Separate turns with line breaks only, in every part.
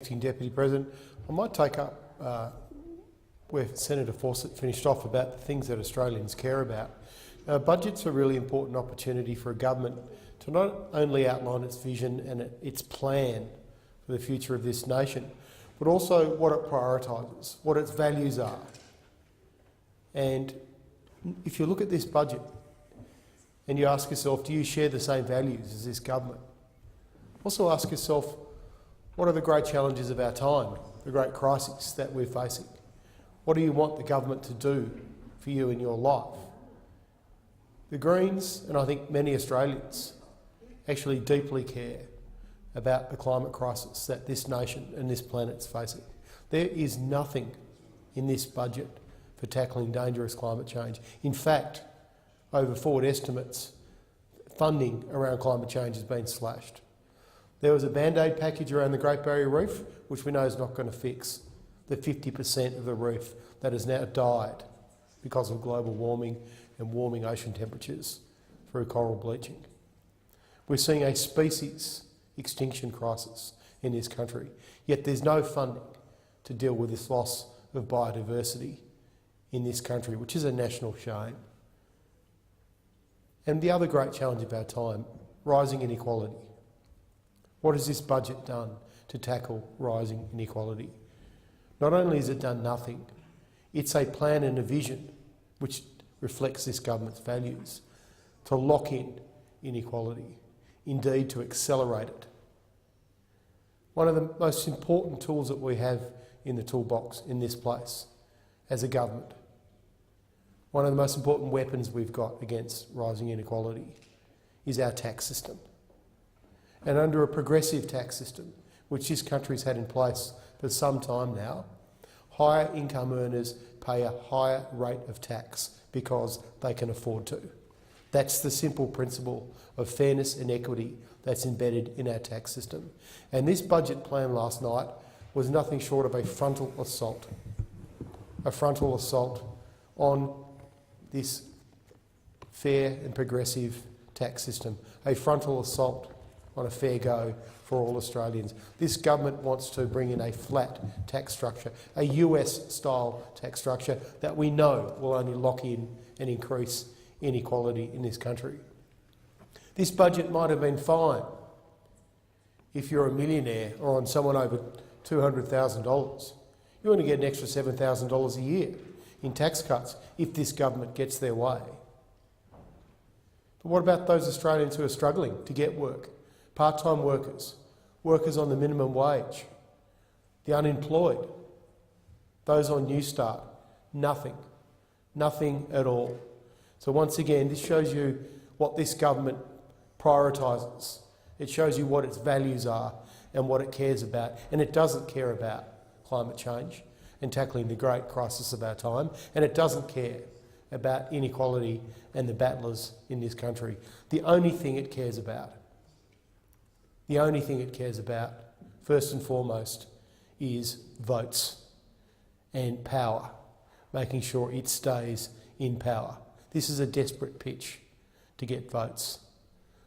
Acting Deputy President, I might take up where Senator Fawcett finished off about the things that Australians care about. Budget's a really important opportunity for a government to not only outline its vision and its plan for the future of this nation, but also what it prioritises, what its values are. And if you look at this budget and you ask yourself, do you share the same values as this government? Also ask yourself, what are the great challenges of our time, the great crises that we're facing? What do you want the government to do for you in your life? The Greens, and I think many Australians, actually deeply care about the climate crisis that this nation and this planet's facing. There is nothing in this budget for tackling dangerous climate change. In fact, over forward estimates, funding around climate change has been slashed. There was a Band-Aid package around the Great Barrier Reef, which we know is not going to fix the 50% of the reef that has now died because of global warming and warming ocean temperatures through coral bleaching. We're seeing a species extinction crisis in this country, yet there's no funding to deal with this loss of biodiversity in this country, which is a national shame. And the other great challenge of our time, rising inequality. What has this budget done to tackle rising inequality? Not only has it done nothing, it's a plan and a vision which reflects this government's values to lock in inequality, indeed to accelerate it. One of the most important tools that we have in the toolbox in this place as a government, one of the most important weapons we've got against rising inequality is our tax system. And under a progressive tax system, which this country's had in place for some time now, higher income earners pay a higher rate of tax because they can afford to. That's the simple principle of fairness and equity that's embedded in our tax system. And this budget plan last night was nothing short of a frontal assault on this fair and progressive tax system, a frontal assault on a fair go for all Australians. This government wants to bring in a flat tax structure, a US-style tax structure that we know will only lock in and increase inequality in this country. This budget might have been fine if you're a millionaire or on someone over $200,000. You're going to get an extra $7,000 a year in tax cuts if this government gets their way. But what about those Australians who are struggling to get work? Part-time workers, workers on the minimum wage, the unemployed, those on New Start, nothing at all. So once again, this shows you what this government prioritises. It shows you what its values are and what it cares about. And it doesn't care about climate change and tackling the great crisis of our time, and it doesn't care about inequality and the battlers in this country. The only thing it cares about, first and foremost, is votes and power, making sure it stays in power. This is a desperate pitch to get votes,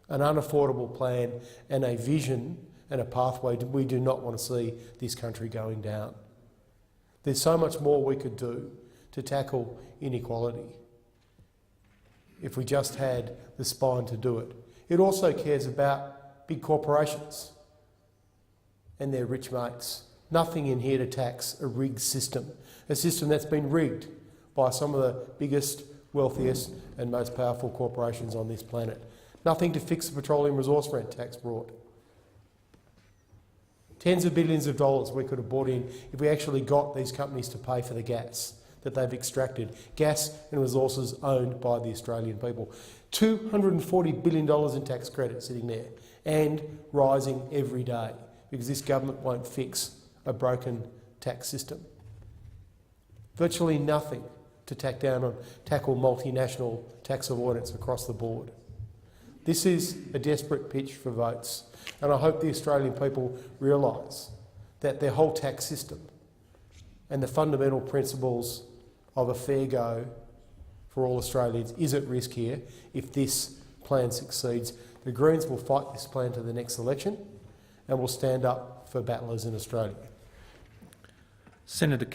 an unaffordable plan and a vision and a pathway we do not want to see this country going down. There's so much more we could do to tackle inequality if we just had the spine to do it. It also cares about big corporations and their rich mates. Nothing in here to tax a rigged system, a system that's been rigged by some of the biggest, wealthiest and most powerful corporations on this planet. Nothing to fix the petroleum resource rent tax brought. Tens of billions of dollars we could have brought in if we actually got these companies to pay for the gas that they've extracted, gas and resources owned by the Australian people. $240 billion in tax credit sitting there and rising every day because this government won't fix a broken tax system. Virtually nothing to tackle multinational tax avoidance across the board. This is a desperate pitch for votes, and I hope the Australian people realise that their whole tax system and the fundamental principles of a fair go for all Australians is at risk here if this plan succeeds. The Greens will fight this plan to the next election and will stand up for battlers in Australia.
Senator